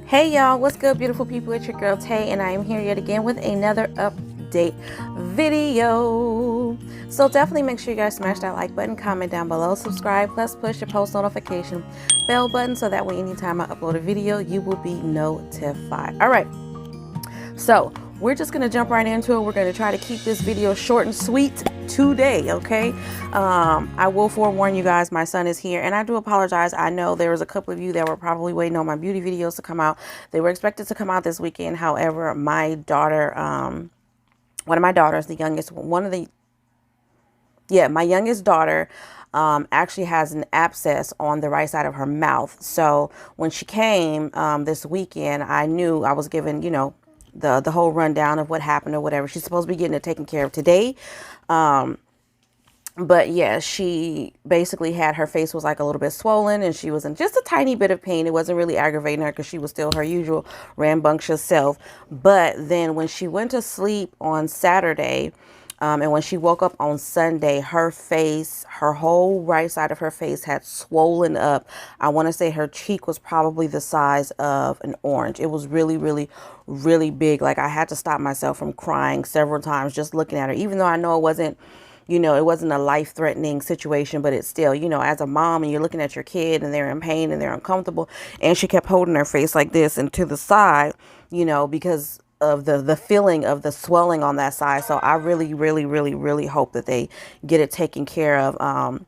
Hey y'all, what's good beautiful people? It's your girl Tay and I am here yet again with another update video. So definitely make sure you guys smash that like button, comment down below, subscribe, plus push the post notification bell button so that way anytime I upload a video you will be notified. Alright, so we're just going to jump right into it. We're going to try to keep this video short and sweet today, okay? I will forewarn you guys, my son is here, and I do apologize. I know there was a couple of you that were probably waiting on my beauty videos to come out. They were expected to come out this weekend. However, my daughter, one of my daughters, the youngest, my youngest daughter actually has an abscess on the right side of her mouth. So when she came this weekend, I knew I was given, you know, the whole rundown of what happened or whatever. She's supposed to be getting it taken care of today. But yeah, she basically had, her face was like a little bit swollen and she was in just a tiny bit of pain. It wasn't really aggravating her because she was still her usual rambunctious self. But then when she went to sleep on Saturday, and when she woke up on Sunday, her face, her whole right side of her face had swollen up. I want to say her cheek was probably the size of an orange. It was really, really, really big. Like I had to stop myself from crying several times just looking at her, even though I know it wasn't, you know, it wasn't a life-threatening situation, but it's still, you know, as a mom and you're looking at your kid and they're in pain and they're uncomfortable. And she kept holding her face like this and to the side, you know, because of the feeling of the swelling on that side. So I really, really, really, really hope that they get it taken care of.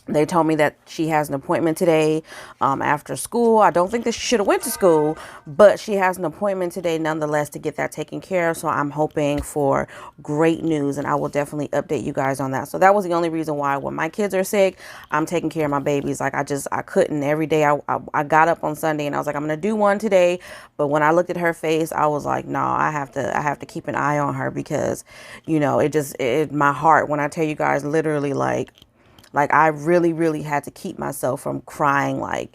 They told me that she has an appointment today after school. I don't think that she should have went to school, but she has an appointment today nonetheless to get that taken care of. So I'm hoping for great news, and I will definitely update you guys on that. So that was the only reason why when my kids are sick, I'm taking care of my babies. Like I couldn't every day. I got up on Sunday and I was like, I'm going to do one today. But when I looked at her face, I was like, no, I have to keep an eye on her because, you know, my heart, when I tell you guys literally like I really, really had to keep myself from crying like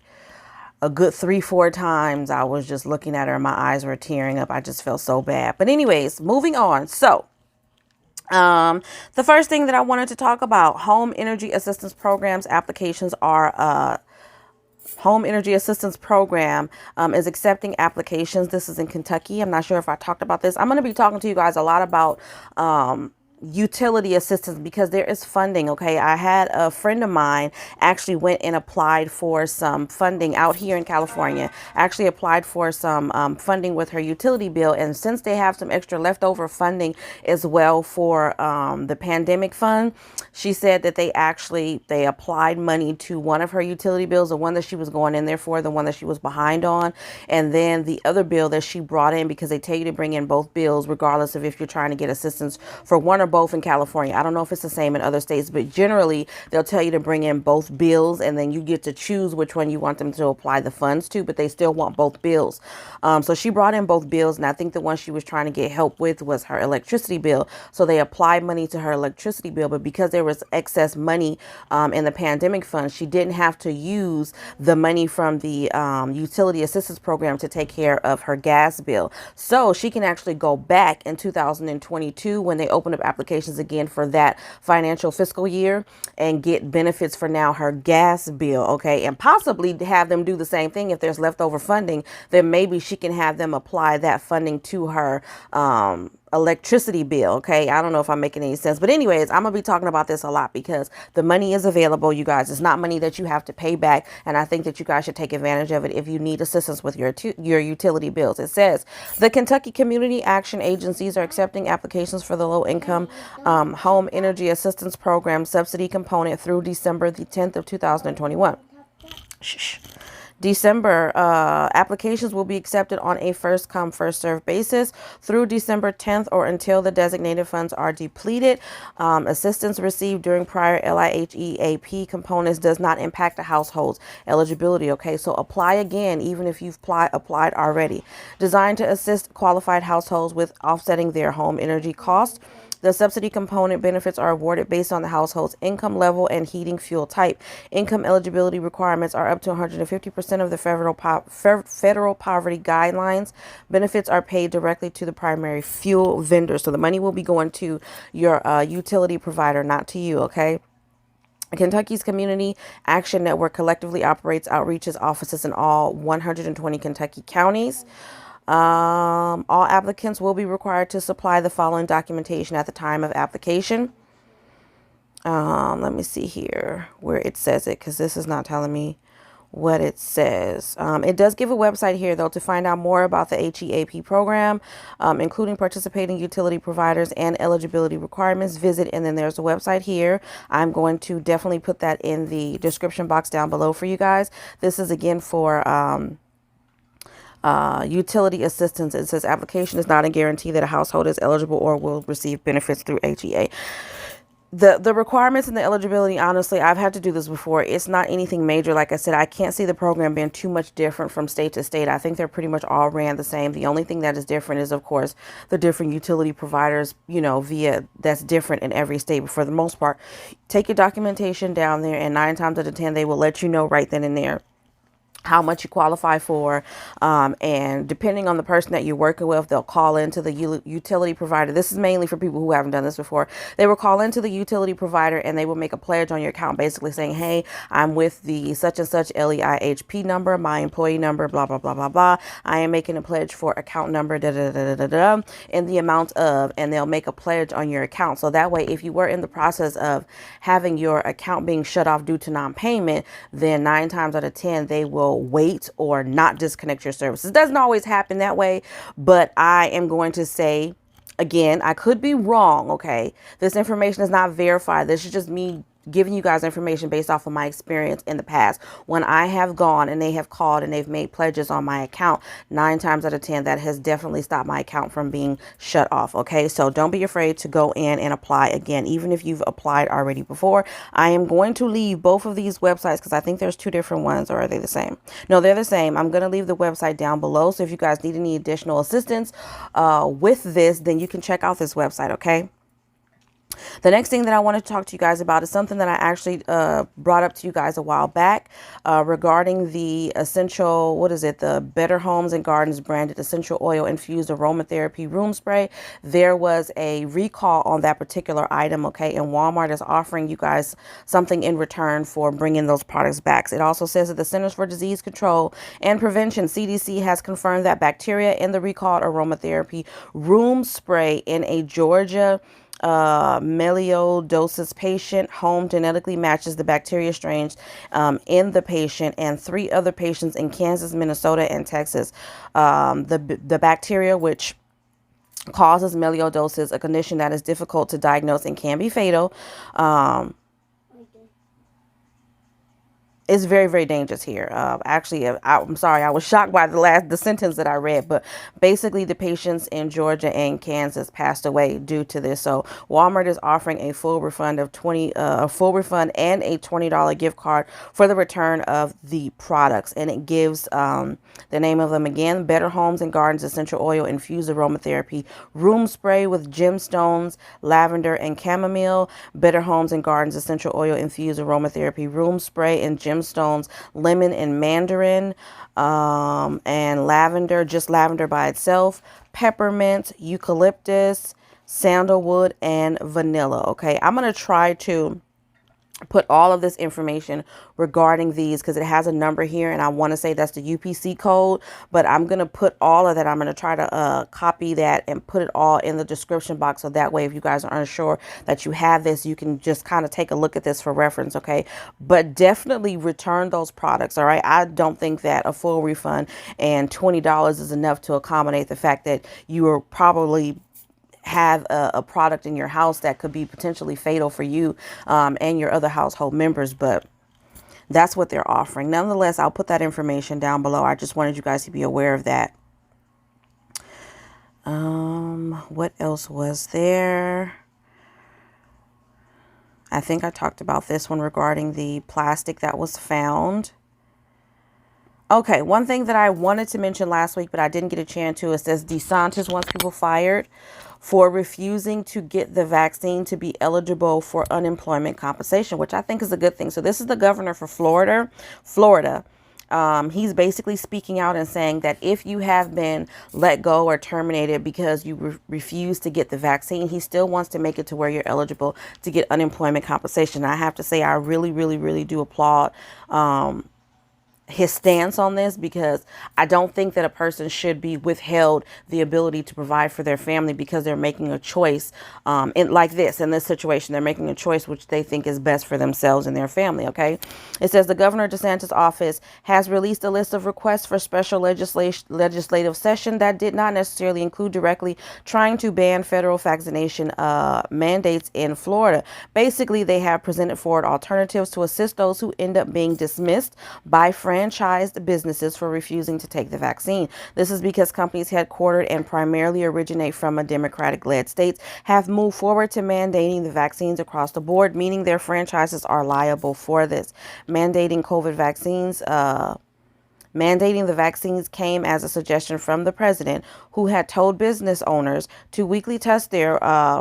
a good 3-4 times. I was just looking at her and my eyes were tearing up. I just felt so bad. But anyways, moving on. So the first thing that I wanted to talk about, home energy assistance programs applications are Home Energy Assistance Program is accepting applications. This is in Kentucky. I'm not sure if I talked about this. I'm going to be talking to you guys a lot about utility assistance because there is funding. Okay, I had a friend of mine actually went and applied for some funding out here in California, actually applied for some funding with her utility bill, and since they have some extra leftover funding as well for the pandemic fund, she said that they applied money to one of her utility bills, the one that she was going in there for, the one that she was behind on, and then the other bill that she brought in, because they tell you to bring in both bills regardless of if you're trying to get assistance for one or both in California. I don't know if it's the same in other states, but generally they'll tell you to bring in both bills and then you get to choose which one you want them to apply the funds to, but they still want both bills. So she brought in both bills, and I think the one she was trying to get help with was her electricity bill. So they applied money to her electricity bill, but because there was excess money in the pandemic fund, she didn't have to use the money from the utility assistance program to take care of her gas bill. So she can actually go back in 2022 when they open up applications again for that financial fiscal year and get benefits for now her gas bill. Okay, and possibly have them do the same thing. If there's leftover funding, then maybe she can have them apply that funding to her electricity bill. Okay, I don't know if I'm making any sense, but anyways, I'm gonna be talking about this a lot because the money is available, you guys. It's not money that you have to pay back, and I think that you guys should take advantage of it if you need assistance with your utility bills. It says the Kentucky Community Action Agencies are accepting applications for the low income home energy assistance program subsidy component through December the 10th of 2021. Shh. December applications will be accepted on a first come first served basis through December 10th or until the designated funds are depleted. Assistance received during prior LIHEAP components does not impact the household's eligibility. Okay, so apply again even if you've applied already. Designed to assist qualified households with offsetting their home energy costs. The subsidy component benefits are awarded based on the household's income level and heating fuel type. Income eligibility requirements are up to 150% of the federal poverty guidelines. Benefits are paid directly to the primary fuel vendor. So the money will be going to your utility provider, not to you, okay? Kentucky's Community Action Network collectively operates outreaches offices in all 120 Kentucky counties. All applicants will be required to supply the following documentation at the time of application. Let me see here where it says it, because this is not telling me what it says. It does give a website here, though, to find out more about the HEAP program, including participating utility providers and eligibility requirements. Visit, and then there's a website here. I'm going to definitely put that in the description box down below for you guys. This is again for utility assistance. It says application is not a guarantee that a household is eligible or will receive benefits through HEA. The requirements and the eligibility, honestly, I've had to do this before. It's not anything major. Like I said, I can't see the program being too much different from state to state. I think they're pretty much all ran the same. The only thing that is different is, of course, the different utility providers, you know, that's different in every state. But for the most part, take your documentation down there, and 9 times out of 10, they will let you know right then and there how much you qualify for, and depending on the person that you're working with, they'll call into the utility provider. This is mainly for people who haven't done this before. They will call into the utility provider, and they will make a pledge on your account, basically saying, hey, I'm with the such and such LEIHP number, my employee number, blah blah blah blah blah. I am making a pledge for account number da da da da da da, in the amount of, and they'll make a pledge on your account. So that way, if you were in the process of having your account being shut off due to non-payment, then 9 times out of 10 they will wait or not disconnect your services. It doesn't always happen that way, but I am going to say, again, I could be wrong, okay? This information is not verified. This is just me giving you guys information based off of my experience in the past. When I have gone and they have called and they've made pledges on my account, 9 times out of 10, that has definitely stopped my account from being shut off. Okay, so don't be afraid to go in and apply again, even if you've applied already before. I am going to leave both of these websites because I think there's 2 different ones, or are they the same? No, they're the same. I'm going to leave the website down below. So if you guys need any additional assistance with this, then you can check out this website. Okay. The next thing that I want to talk to you guys about is something that I actually brought up to you guys a while back regarding the essential, what is it? The Better Homes and Gardens branded essential oil infused aromatherapy room spray. There was a recall on that particular item, okay, and Walmart is offering you guys something in return for bringing those products back. It also says that the Centers for Disease Control and Prevention, CDC, has confirmed that bacteria in the recalled aromatherapy room spray in a Georgia melioidosis patient home genetically matches the bacteria strains in the patient and 3 other patients in Kansas, Minnesota, and Texas. The bacteria, which causes melioidosis, a condition that is difficult to diagnose and can be fatal, it's very, very dangerous here. Actually, I'm sorry, I was shocked by the sentence that I read, but basically the patients in Georgia and Kansas passed away due to this. So Walmart is offering a full refund of a full refund and a $20 gift card for the return of the products. And it gives the name of them again: Better Homes and Gardens Essential Oil Infused Aromatherapy Room Spray with Gemstones, Lavender, and Chamomile. Better Homes and Gardens Essential Oil Infused Aromatherapy Room Spray and Gemstones, Lemon, and Mandarin, and Lavender, just lavender by itself, Peppermint, Eucalyptus, Sandalwood, and Vanilla. Okay, I'm going to try to put all of this information regarding these because it has a number here, and I want to say that's the UPC code, but I'm going to put all of that. I'm going to try to copy that and put it all in the description box, so that way if you guys are unsure that you have this, you can just kind of take a look at this for reference. Okay, but definitely return those products. All right, I don't think that a full refund and $20 is enough to accommodate the fact that you are probably have a product in your house that could be potentially fatal for you and your other household members, but that's what they're offering. Nonetheless, I'll put that information down below. I just wanted you guys to be aware of that. What else was there? I think I talked about this one regarding the plastic that was found. Okay, one thing that I wanted to mention last week, but I didn't get a chance to, it says DeSantis wants people fired for refusing to get the vaccine to be eligible for unemployment compensation, which I think is a good thing. So this is the governor for Florida. He's basically speaking out and saying that if you have been let go or terminated because you refuse to get the vaccine, he still wants to make it to where you're eligible to get unemployment compensation. I have to say, I really, really, really do applaud his stance on this, because I don't think that a person should be withheld the ability to provide for their family because they're making a choice in this situation. They're making a choice which they think is best for themselves and their family. Okay. It says the Governor DeSantis office has released a list of requests for special legislative session that did not necessarily include directly trying to ban federal vaccination mandates in Florida. Basically, they have presented forward alternatives to assist those who end up being dismissed by franchised businesses for refusing to take the vaccine. This is because companies headquartered and primarily originate from a Democratic-led states have moved forward to mandating the vaccines across the board, meaning their franchises are liable for this. Mandating the vaccines came as a suggestion from the president, who had told business owners to weekly test their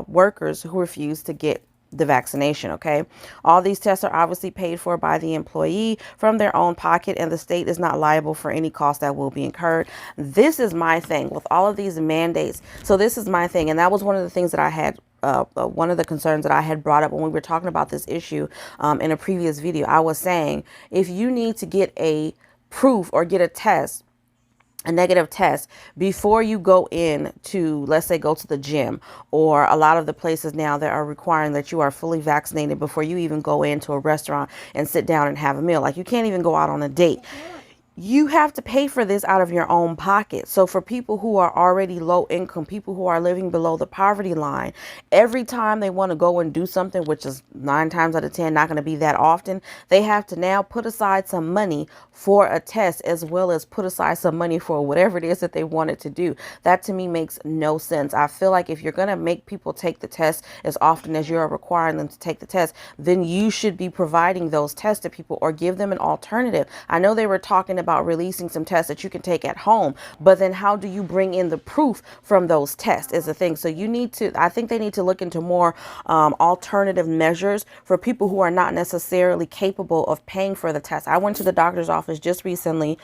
workers who refused to get the vaccination. Okay. All these tests are obviously paid for by the employee from their own pocket, and the state is not liable for any cost that will be incurred. This is my thing with all of these mandates. So this is my thing. And that was one of the things that I had one of the concerns that I had brought up when we were talking about this issue in a previous video. I was saying, if you need to get a proof or get a negative test before you go in to, let's say, go to the gym, or a lot of the places now that are requiring that you are fully vaccinated before you even go into a restaurant and sit down and have a meal. Like, you can't even go out on a date. You have to pay for this out of your own pocket. So for people who are already low income, people who are living below the poverty line, every time they want to go and do something, which is 9 times out of 10 not going to be that often, they have to now put aside some money for a test, as well as put aside some money for whatever it is that they wanted to do. That to me makes no sense. I feel like if you're going to make people take the test as often as you're requiring them to take the test, then you should be providing those tests to people or give them an alternative. I know they were talking about releasing some tests that you can take at home, but then how do you bring in the proof from those tests is the thing. So I think they need to look into more alternative measures for people who are not necessarily capable of paying for the test. I went to the doctor's office just recently,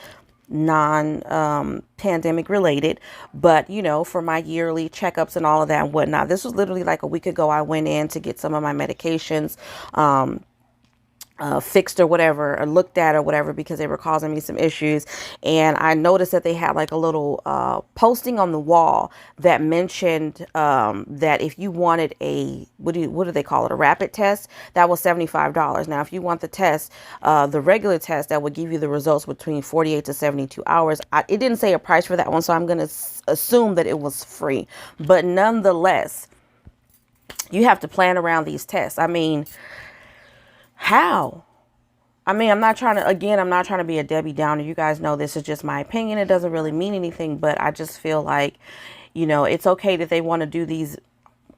non-pandemic related, but for my yearly checkups and all of that and whatnot. This was literally like a week ago. I went in to get some of my medications fixed or whatever, or looked at or whatever, because they were causing me some issues. And I noticed that they had like a little posting on the wall that mentioned that if you wanted a, what do they call it, a rapid test, that was $75. Now, if you want the test, the regular test that would give you the results between 48 to 72 hours, it didn't say a price for that one, so I'm going to assume that it was free. But nonetheless, you have to plan around these tests. I mean, how? I mean, I'm not trying to be a Debbie Downer. You guys know this is just my opinion. It doesn't really mean anything, but I just feel like, it's okay that they want to do these.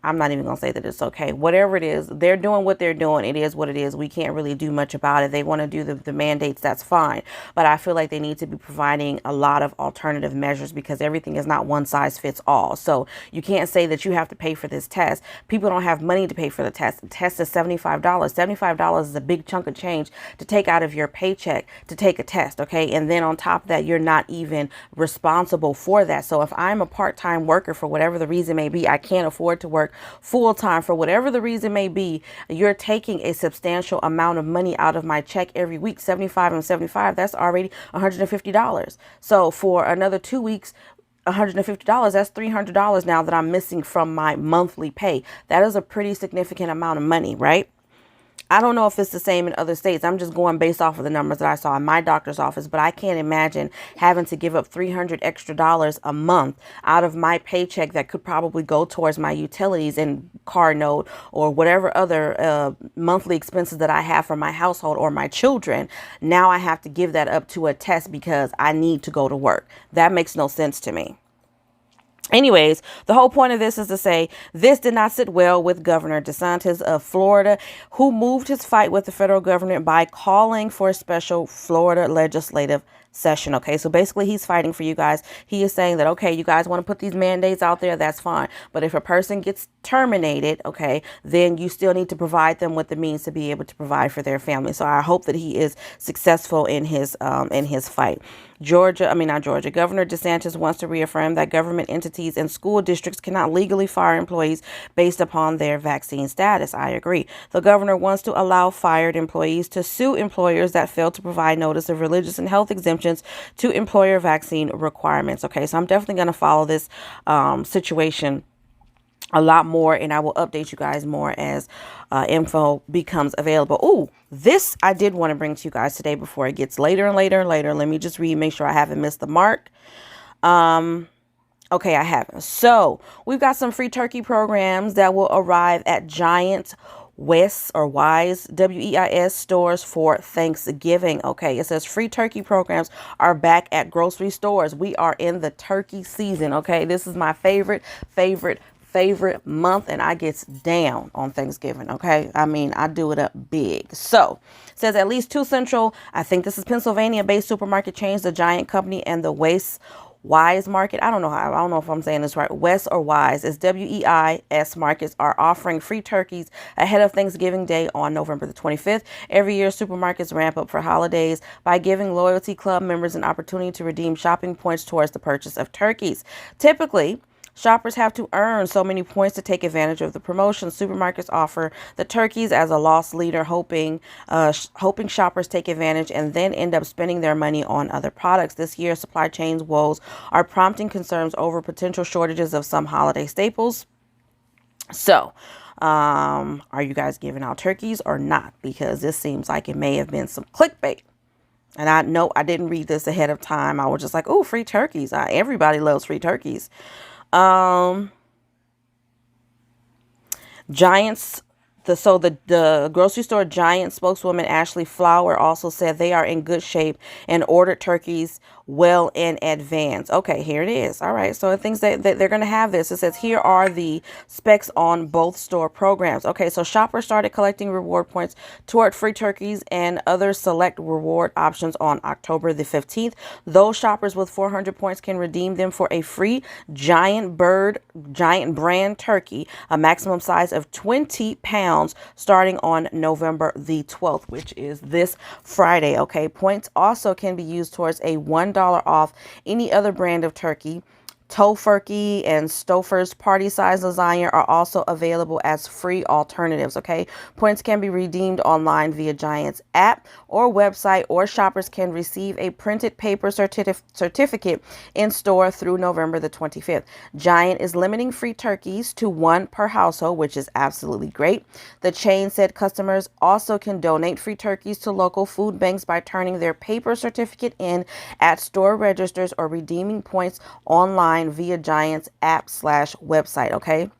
I'm not even going to say that it's okay. Whatever it is, they're doing what they're doing. It is what it is. We can't really do much about it. They want to do the mandates. That's fine. But I feel like they need to be providing a lot of alternative measures, because everything is not one size fits all. So you can't say that you have to pay for this test. People don't have money to pay for the test. The test is $75. $75 is a big chunk of change to take out of your paycheck to take a test. Okay. And then on top of that, you're not even responsible for that. So if I'm a part-time worker, for whatever the reason may be, I can't afford to work full time for whatever the reason may be, you're taking a substantial amount of money out of my check every week. 75 and 75, that's already $150. So for another 2 weeks, $150, that's $300 now that I'm missing from my monthly pay. That is a pretty significant amount of money, right? I don't know if it's the same in other states. I'm just going based off of the numbers that I saw in my doctor's office, but I can't imagine having to give up $300 extra a month out of my paycheck that could probably go towards my utilities and car note or whatever other monthly expenses that I have for my household or my children. Now I have to give that up to a test because I need to go to work. That makes no sense to me. Anyways, the whole point of this is to say this did not sit well with Governor DeSantis of Florida, who moved his fight with the federal government by calling for a special Florida legislative session. Okay, so basically he's fighting for you guys. He is saying that, okay, you guys want to put these mandates out there, that's fine, but if a person gets terminated, okay, then you still need to provide them with the means to be able to provide for their family. So I hope that he is successful in his fight. Governor DeSantis wants to reaffirm that government entities and school districts cannot legally fire employees based upon their vaccine status. I agree. The governor wants to allow fired employees to sue employers that fail to provide notice of religious and health exemptions to employer vaccine requirements. Okay, so I'm definitely going to follow this situation a lot more, and I will update you guys more as info becomes available. Oh, this I did want to bring to you guys today before it gets later and later and later. Let me just read, make sure I haven't missed the mark. Okay, I haven't. So we've got some free turkey programs that will arrive at Giant West or Wise, WEIS stores for Thanksgiving. Okay, it says free turkey programs are back at grocery stores. We are in the turkey season. Okay, this is my favorite month, and I gets down on Thanksgiving. Okay, I mean, I do it up big. So it says at least two central, I think this is Pennsylvania based supermarket chains, the Giant Company and the Wise Market. I don't know if I'm saying this right. West or Wise is WEIS markets are offering free turkeys ahead of Thanksgiving Day on November the 25th. Every year, supermarkets ramp up for holidays by giving loyalty club members an opportunity to redeem shopping points towards the purchase of turkeys. Typically, shoppers have to earn so many points to take advantage of the promotion. Supermarkets offer the turkeys as a loss leader, hoping shoppers take advantage and then end up spending their money on other products. This year, supply chain woes are prompting concerns over potential shortages of some holiday staples. So, are you guys giving out turkeys or not? Because this seems like it may have been some clickbait. And I know I didn't read this ahead of time. I was just like, oh, free turkeys. Everybody loves free turkeys. Giants, the grocery store Giant spokeswoman Ashley Flower also said they are in good shape and ordered turkeys well in advance. Okay, here it is. All right, so it thinks that they're going to have this. It says here are the specs on both store programs. Okay, so shoppers started collecting reward points toward free turkeys and other select reward options on October the 15th. Those shoppers with 400 points can redeem them for a free Giant brand turkey, a maximum size of 20 pounds starting on November the 12th, which is this Friday. Okay, points also can be used towards a $1 off any other brand of turkey. Tofurkey and Stouffer's party size lasagna are also available as free alternatives. Okay, points can be redeemed online via Giant's app or website, or shoppers can receive a printed paper certificate in store through November the 25th. Giant is limiting free turkeys to one per household, which is absolutely great. The chain said customers also can donate free turkeys to local food banks by turning their paper certificate in at store registers or redeeming points online via Giant's app/website. Okay.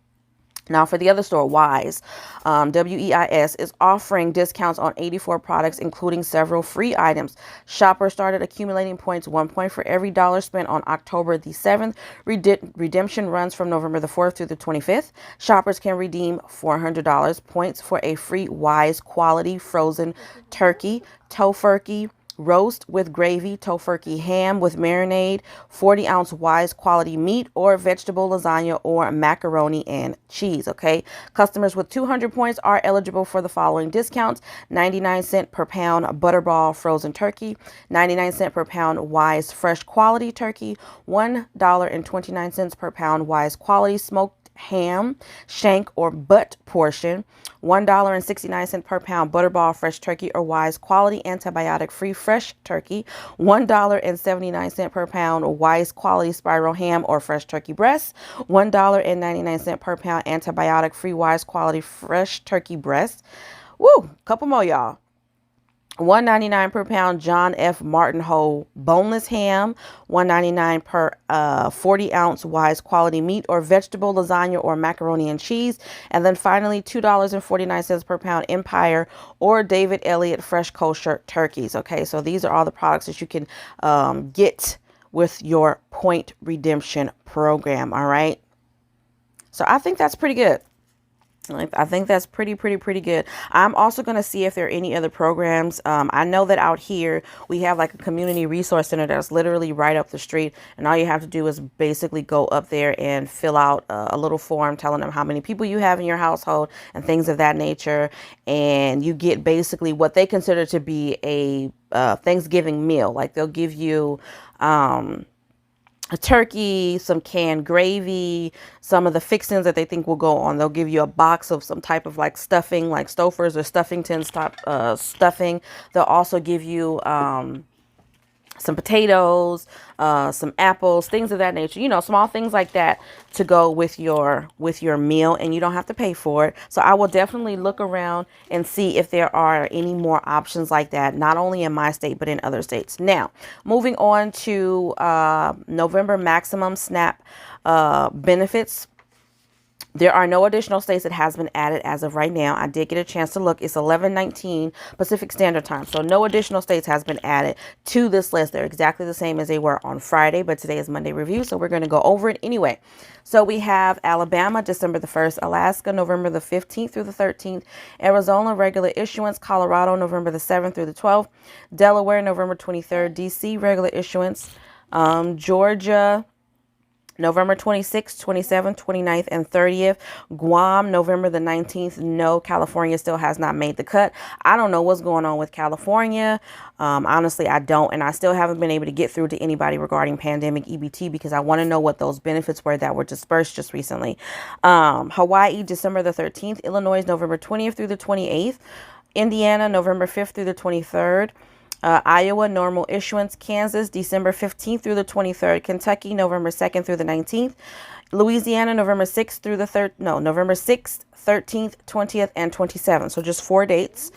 Now for the other store, Wise, WEIS is offering discounts on 84 products, including several free items. Shoppers started accumulating points, 1 point for every dollar spent on October the 7th. Redemption runs from November the 4th through the 25th. Shoppers can redeem $400 points for a free Wise quality frozen turkey, tofurkey, roast with gravy, tofurkey ham with marinade, 40-ounce Wise quality meat, or vegetable lasagna or macaroni and cheese. Okay, customers with 200 points are eligible for the following discounts: 99-cent per pound Butterball frozen turkey, 99-cent per pound Wise fresh quality turkey, $1.29 per pound Wise quality smoked ham, shank or butt portion, $1.69 per pound Butterball fresh turkey or Wise quality antibiotic free fresh turkey, $1.79 per pound Wise quality spiral ham or fresh turkey breast, $1.99 per pound antibiotic free Wise quality fresh turkey breast. Woo, couple more, y'all. $1.99 per pound John F. Martin whole boneless ham, $1.99 per 40-ounce Wise quality meat or vegetable lasagna or macaroni and cheese. And then finally, $2.49 per pound Empire or David Elliott fresh kosher turkeys. Okay, so these are all the products that you can get with your point redemption program. All right, so I think that's pretty good. I think that's pretty good. I'm also going to see if there are any other programs. I know that out here we have like a community resource center that's literally right up the street, and all you have to do is basically go up there and fill out a little form telling them how many people you have in your household and things of that nature, and you get basically what they consider to be a Thanksgiving meal. Like they'll give you a turkey, some canned gravy, some of the fixings that they think will go on. They'll give you a box of some type of like stuffing, like Stouffer's or Stuffington's type stuffing. They'll also give you some potatoes, some apples, things of that nature, you know, small things like that to go with your meal, and you don't have to pay for it. So I will definitely look around and see if there are any more options like that, not only in my state, but in other states. Now, moving on to November maximum SNAP benefits. There are no additional states that has been added as of right now. I did get a chance to look. It's 11:19 Pacific Standard Time. So no additional states has been added to this list. They're exactly the same as they were on Friday, but today is Monday review, so we're going to go over it anyway. So we have Alabama, December the 1st, Alaska, November the 15th through the 13th, Arizona, regular issuance, Colorado, November the 7th through the 12th, Delaware, November 23rd, DC, regular issuance, Georgia, November 26th, 27th, 29th, and 30th. Guam, November the 19th. No, California still has not made the cut. I don't know what's going on with California. Honestly, I don't. And I still haven't been able to get through to anybody regarding pandemic EBT because I want to know what those benefits were that were dispersed just recently. Hawaii, December the 13th. Illinois, November 20th through the 28th. Indiana, November 5th through the 23rd. Iowa, normal issuance. Kansas, December 15th through the 23rd. Kentucky, November 2nd through the 19th. Louisiana, November 6th through the November 6th, 13th, 20th, and 27th. So just 4 dates.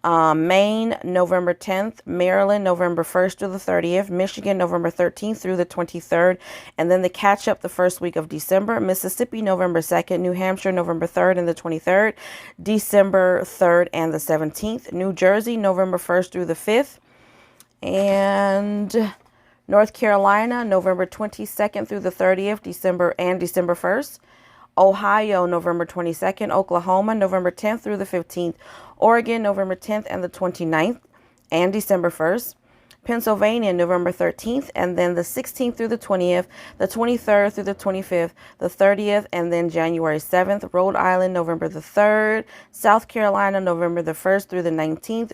Maine, November 10th. Maryland, November 1st through the 30th. Michigan, November 13th through the 23rd. And then the catch up the first week of December. Mississippi, November 2nd. New Hampshire, November 3rd and the 23rd. December 3rd and the 17th. New Jersey, November 1st through the 5th. And North Carolina, November 22nd through the 30th, December 1st. Ohio, November 22nd. Oklahoma, November 10th through the 15th. Oregon, November 10th and the 29th and December 1st. Pennsylvania, November 13th, and then the 16th through the 20th, the 23rd through the 25th, the 30th, and then January 7th. Rhode Island, November the 3rd. South Carolina, November the 1st through the 19th.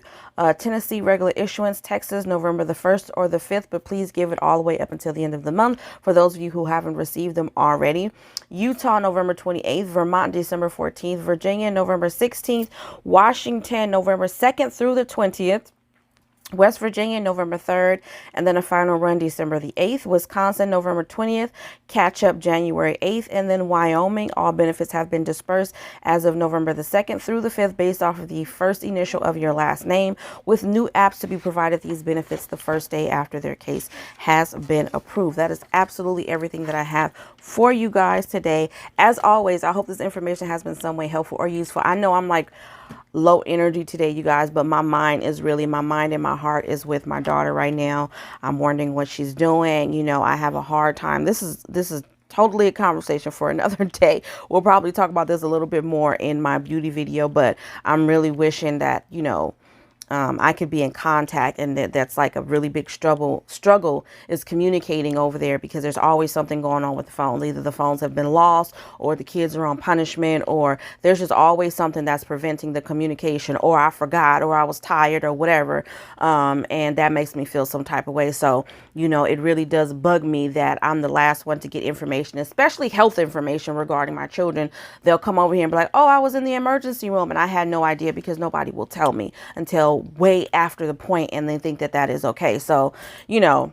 Tennessee, regular issuance. Texas, November the 1st or the 5th, but please give it all the way up until the end of the month for those of you who haven't received them already. Utah, November 28th. Vermont, December 14th. Virginia, November 16th. Washington, November 2nd through the 20th. West Virginia, November 3rd, and then a final run December the 8th. Wisconsin, November 20th, catch up January 8th, and then Wyoming. All benefits have been dispersed as of November the 2nd through the 5th based off of the first initial of your last name, with new apps to be provided these benefits the first day after their case has been approved. That is absolutely everything that I have for you guys today. As always, I hope this information has been some way helpful or useful. I know I'm like low energy today, you guys, but my mind and my heart is with my daughter right now. I'm wondering what she's doing. You know, I have a hard time. This is totally a conversation for another day. We'll probably talk about this a little bit more in my beauty video, but I'm really wishing that, you know, I could be in contact, and that's like a really big struggle is communicating over there, because there's always something going on with the phones. Either the phones have been lost, or the kids are on punishment, or there's just always something that's preventing the communication, or I forgot, or I was tired, or whatever. And that makes me feel some type of way. So, you know, it really does bug me that I'm the last one to get information, especially health information regarding my children. They'll come over here and be like, oh, I was in the emergency room and I had no idea, because nobody will tell me until way after the point, and they think that that is okay. So, you know,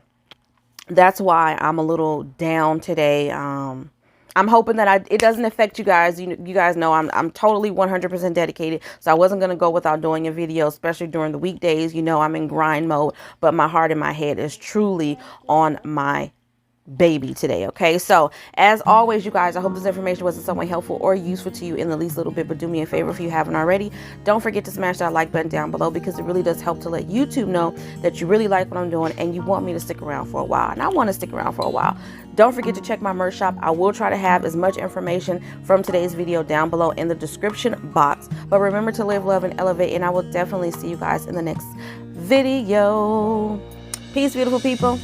that's why I'm a little down today. I'm hoping that it doesn't affect you guys. You guys know I'm totally 100% dedicated. So I wasn't going to go without doing a video, especially during the weekdays. You know, I'm in grind mode, but my heart and my head is truly on my baby today. Okay, so as always, you guys, I hope this information was in some way helpful or useful to you in the least little bit, but do me a favor, if you haven't already, don't forget to smash that like button down below, because it really does help to let YouTube know that you really like what I'm doing and you want me to stick around for a while. And I want to stick around for a while. Don't forget to check my merch shop. I will try to have as much information from today's video down below in the description box, but remember to live, love, and elevate, and I will definitely see you guys in the next video. Peace, beautiful people.